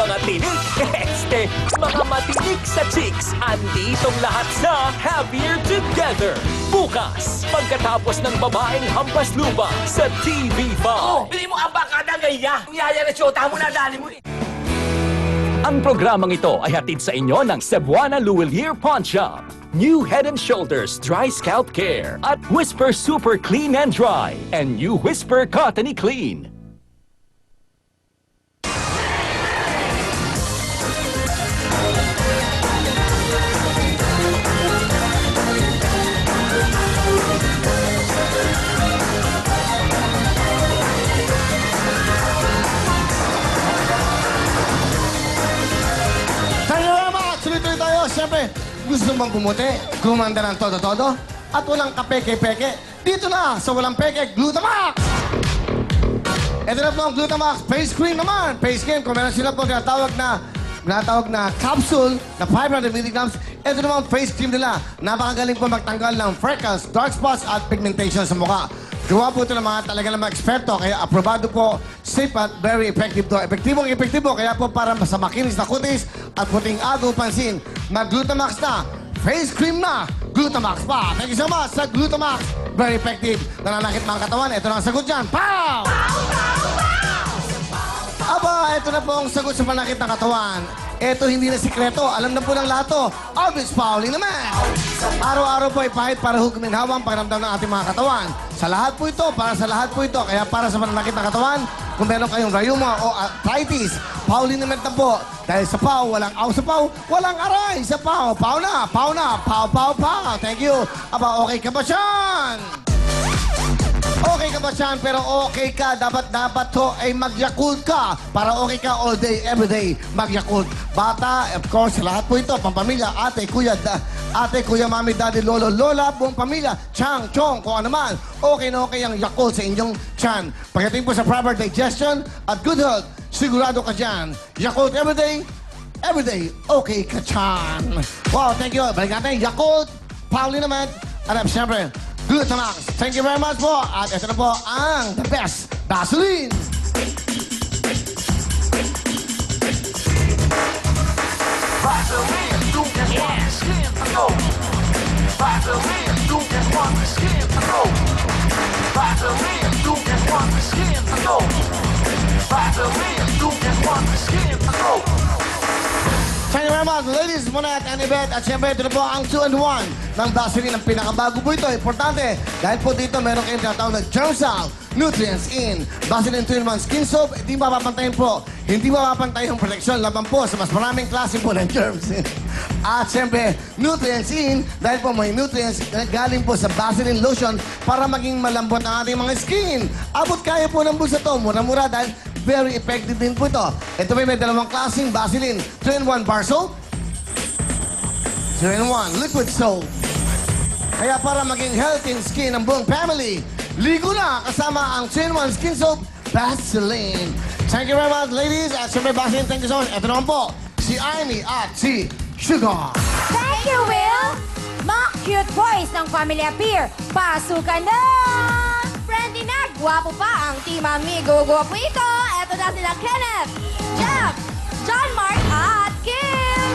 mga tinik, mga matinik sa chicks. Anditong lahat sa Happier Together. Bukas, pagkatapos ng babaeng hampas lupa sa TV5. Oh, bili mo ang bakada gaya. Ang yaya na siyota mo na dali mo. Ang programang ito ay hatid sa inyo ng Cebuana Luwilier Pawn Shop, New Head and Shoulders Dry Scalp Care, at Whisper Super Clean and Dry, and New Whisper Cottony Clean. Tuloy-tuloy tayo. Siyempre, gusto mong bumuti, gumanda ng todo-todo, at walang kapeke-peke. Dito na sa walang peke, Glutamax! Ito na po ang Glutamax Face Cream naman. Face Cream, kung meron sila po tinatawag na capsule na 500 mg, ito naman ang face cream nila. Napakagaling po magtanggal ng freckles, dark spots at pigmentation sa mukha. Gawa po ito ng mga talaga ng mga eksperto, kaya aprobado po, safe at very effective to. Epektibong-epektibo, kaya po para sa makinis na kutis at puting agaw pansin, mag-Glutamax na, face cream na, Glutamax pa. Thank you so much sa Glutamax. Very effective. Nananakit mga katawan, ito na ang sagot dyan. Pow! Aba, ito na po ang sagot sa panakit ng katawan. Ito hindi na sikreto. Alam na po ng lahat to. Obvious fouling naman. Araw-araw po ipahit para hukuminhawa ang pakiramdam ng ating mga katawan. Sa lahat po ito, para sa lahat po ito. Kaya para sa pananakit ng katawan, kung meron kayong rayuma o arthritis, fouling naman na po. Dahil sa PAW, walang aw sa PAW, walang aray sa PAW. PAW na, PAW na, PAW, PAW, PAW. Thank you. Aba, okay ka ba siyan? Okay ka ba siyan? Pero okay ka. Dapat to ay mag-Yakult ka. Para okay ka all day, every day. Mag-Yakult. Bata, of course, lahat po ito. Pampamilya, ate, kuya, mami, daddy, lolo, lola, buong pamilya. Chang, chong, kung ano man. Okay na okay ang Yakult sa inyong tiyan. Pagdating po sa proper digestion at good health, sigurado ka dyan. Yakult every day, okay ka tiyan. Wow, thank you. Balik natin, Yakult, Pauli naman, at siyempre, Glutamax. Thank you very much po. At ito na po ang the best Vaseline. Vaseline, you just want the skin to glow. Vaseline, you just want the skin to glow. Vaseline, you just want the skin to glow. Vaseline, you just want the skin to glow. Thank you very much, ladies, muna at Anibet. At siyempre, ito na po ang 2-in-1 ng Vaseline. Ang pinakabago po ito. Importante, dahil po dito meron kayong tinatawag na Germsal Nutrients in Vaseline 2-in-1 Skin Soap. Hindi mapapantayin po. Hindi mapapantay yung proteksyon laban po sa mas maraming klase po ng germs. At siyempre, Nutrients in, dahil po may nutrients galing po sa Vaseline Lotion para maging malambot ang ating mga skin. Abot kaya po ng bulsa to. Mura-mura dahil very effective din po ito. Ito may dalawang klaseng Vaseline. 2-in-1 bar soap, 2-in-1 liquid soap. Kaya para maging healthy skin ng buong family, ligo na kasama ang 2-in-1 skin soap, Vaseline. Thank you very much, ladies. At siyempre, Vaseline, thank you so much. Ito naman po, si Amy at si Sugar. Thank you, Will! Mga cute boys ng Family Appear, pasukan na! Friendly na, gwapo pa ang Team Amigo. Gwapo ito. Eto na sila Kenneth, Jeff, John Mark at Kim.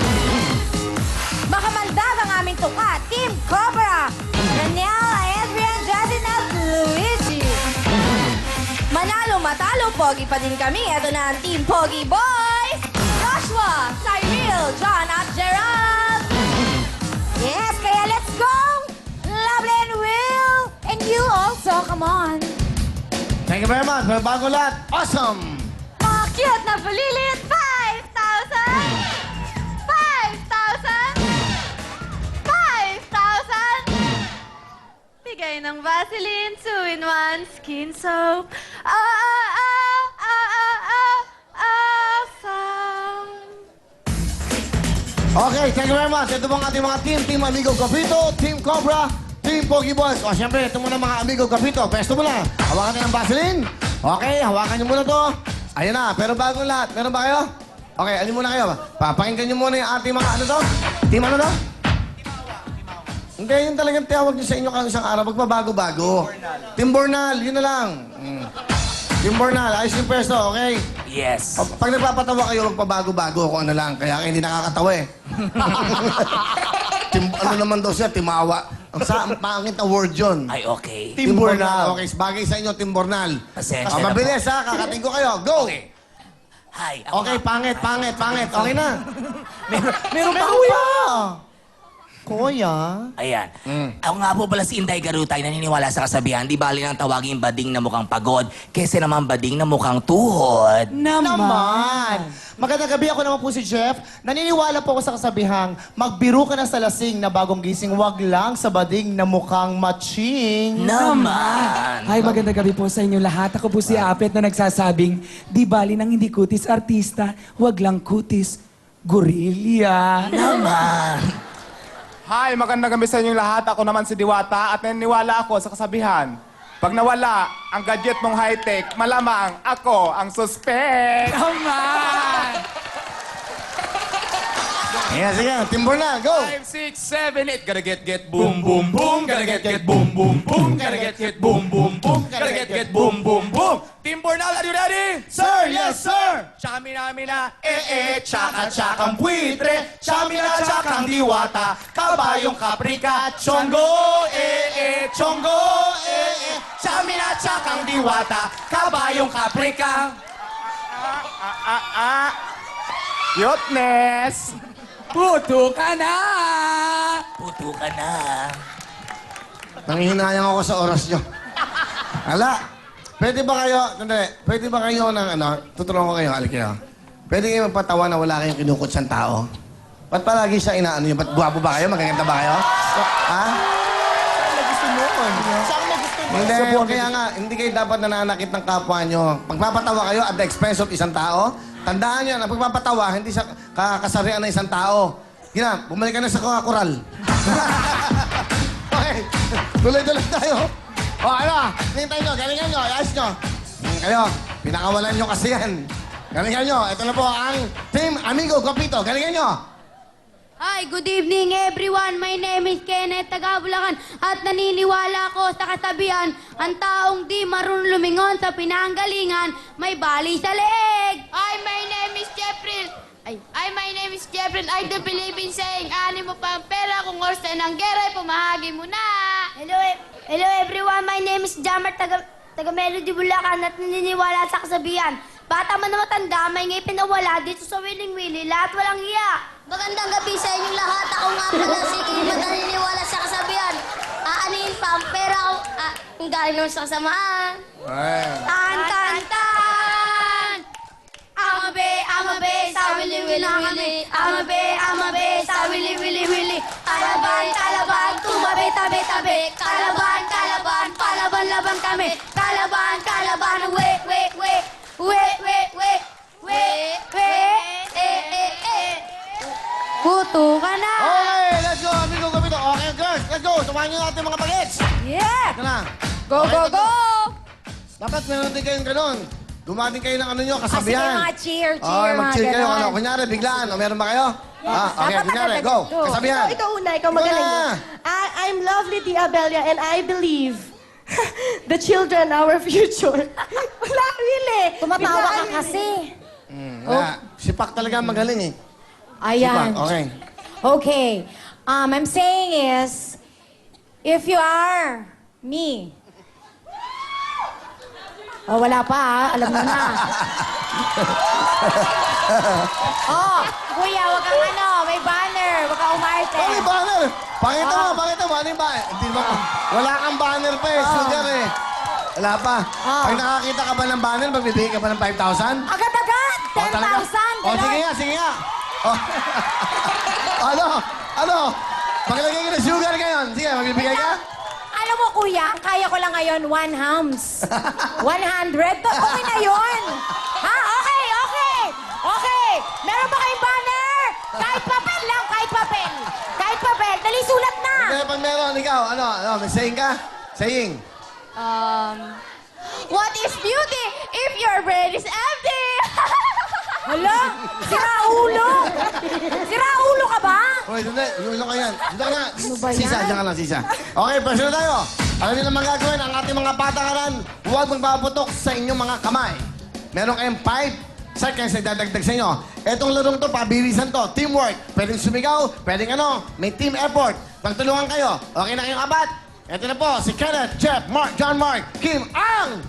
Makamandag ang aming tuka, Team Cobra, Daniel, Adrian, Justin at Luigi. Manalo, matalo, pogi pa din kami. Eto na ang Team Pogi Boys, Joshua, Cyril, John at Gerald. Yes, kaya let's go! Lovely and Will! And you also, come on! Thank you very much. May bago lahat. Awesome! Mga cute na bulilit! 5,000! 5,000! 5,000! Bigay ng Vaseline 2-in-1 Skin Soap. Awesome! Okay, thank you very much. Ito pong ating mga Team Amigo Capito, Team Cobra, Team Pogi Boys. O, siyempre, ito muna mga Amigo Capito. Pesto mo na. Hawakan niyo ng Vaseline. Okay, hawakan niyo muna to. Ayan na, pero bago lahat. Meron ba kayo? Okay, alin muna kayo. Papakinggan niyo muna yung ating mga ano to? Team ano to? Hindi, yun talagang tiyawag niyo sa inyo kang isang araw. Magbabago-bago. Team Bornal, yun na lang. Team Bornal, ayos yung pesto, okay? Yes. Pag nagpapatawa kayo, magpabago-bago kung ano lang. Kaya hindi nakakatawa eh. Ano naman daw siya, timawa. Ang pangit na word yun. Ay, okay. Timbornal. Okay, bagay sa inyo, timbornal. Pasensya na Mabilis ha, kakating ko kayo. Go! Okay. Hi. Ako Okay, pangit. Okay na. Meron pa Kuya! Kuya? Ayan. Ako nga po pala si Inday Garutay, naniniwala sa kasabihan, di bali nang tawagin bading na mukhang pagod, kesa naman bading na mukhang tuhod. Naman! Magandang gabi, ako naman po si Jeff. Naniniwala po ako sa kasabihang, magbiro ka na sa lasing na bagong gising, wag lang sa bading na mukhang matching. Naman! Hi, magandang gabi po sa inyo lahat. Ako po si Apet na nagsasabing, di bali nang hindi kutis artista, wag lang kutis gorilya. Naman! Hi, magandang gabi sa inyong lahat. Ako naman si Diwata at naniniwala ako sa kasabihan. Pag nawala ang gadget mong high-tech, malamang ako ang suspect. Naman! Sige, sige. Timbornal, go! 5, 6, 7, 8. Gotta get boom, boom, boom. Gotta get boom, boom, boom. Gotta get boom, boom, boom. Gotta get boom, boom, boom. Team Bornal, are you ready? Sir, yes, sir! Chamina-mina, tsaka-tsakang buitre. Chamina, tsakang diwata. Kabayong kaprika, chongo, chongo, Chamina, tsakang diwata. Kabayong kaprika. Cutness! Puto ka na! Puto ka na. Nanghihinayang ako sa oras nyo. Ala, pwede ba kayo, pwede ba kayo ng tutulungan ko kayo, alik kayo. Pwede kayo magpatawa na wala kayong kinukot sa tao? Ba't palagi siya inaano nyo? Ba't guwapo ba kayo? Magaganda ba kayo? Ha? Hindi, kaya nga, hindi kayo dapat nananakit ng kapwa nyo. Magpapatawa kayo at the expense of isang tao. Tandaan nyo, na pagpapatawa, hindi sa kasarian ng isang tao. Gina, bumalik ka na sa koral. Okay, tuloy-tuloy tayo. O, ano? Tingin nyo, galingan nyo, ayos nyo. Kayo, pinakawalan nyo kasi yan. Galingan nyo, ito na po ang Team Amigo Guapito. Galingan nyo. Hi, good evening everyone. My name is Kenneth Tagabulacan at naniniwala ako sa kasabihan, ang taong di marunong lumingon sa pinanggalingan, may bali sa leeg. Hi, my name is Jeffrey. My name is Jeffrey. I do believe in saying, ani mo pa ang pera kung oras na ng gera, pumahagi mo na. Hello everyone. My name is Jammer taga Melody Bulacan at naniniwala sa kasabihan, bata man na matanda, may ngipin na wala dito sa Wiling-Wili, lahat walang iya. Magandang gabi sa inyong lahat. Ako nga pala si Kim at naniniwala sa kasabihan. Aanihin pa ang pera kung galing naman sa kasamaan. Tan, tan, tan! Amabe, sa wili-wili-wili. Amabe, sa wili-wili-wili. Kalaban, tumabi, tabi. Kalaban, palaban-laban kami. Kalaban, Puto ka na. Okay, let's go, Amigo Guapito. Okay, girls, let's go. Tumahan nyo natin mga bagets. Yeah! Ito na. Go, go, go! Dapat meron din kayong ganun. Dumating kayo ng ano nyo, kasabihan. mga cheer, Okay, mag-cheer kayo. ganon. Ano, kunyari, biglaan. O, meron ba kayo? Okay, Dapat kunyari, agad, go. go. Kasabihan. Ikaw una, ikaw magaling. Go na. I'm lovely, Tia Abelia, and I believe the children are our future. Wala, really. Tumatawa ka Biglaan, kasi. Wala. Sipak talaga magaling eh. Sipak, Ayan. okay. Okay. I'm saying is, if you are me. Oh, wala pa ha. Alam mo na. Oh, kuya, wag kang may banner. Wag kang umarte. Oh, may banner. Pakita mo. Ano yung banner? Hindi ba? Wala kang banner pa eh. Sugar eh. Wala pa. Pag nakakita ka ba ng banner, magbibigay ka ba ng 5,000? Agad-agad! 10,000! Oh, sige nga. Oh. Ano? Paglagay ka ng sugar ngayon. Sige, magbibigay ka? Alam mo, kuya, ang kaya ko lang ngayon, 1 hams. 100? Okay na yun. Ha? Okay. Meron ba kayong banner? Kahit papel lang, kahit papel. Dali, sulat na. Hindi, pag meron, ikaw, may saying ka? Saying. What is beauty if your brain is empty? Hala, sira ulo ka ba? Uy, dito ka yan. Dito ka na. ba yan? Sisa, dyan ka lang, sisa. Okay, personal tayo. Alam niyo naman gagawin ang ating mga patakaran. Huwag magpaputok sa inyong mga kamay. Meron kayong 5, Sir, kaya nagdadagdag sa inyo. Etong larong to, pabilisan to. Teamwork. Pwedeng sumigaw, pwedeng may team effort. Magtulungan kayo. Okay na kayong apat? Ito na po, si Kenneth, Jeff, Mark, John Mark, Kim, ang...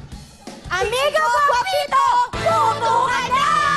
Amigo Guapito, puno ka na!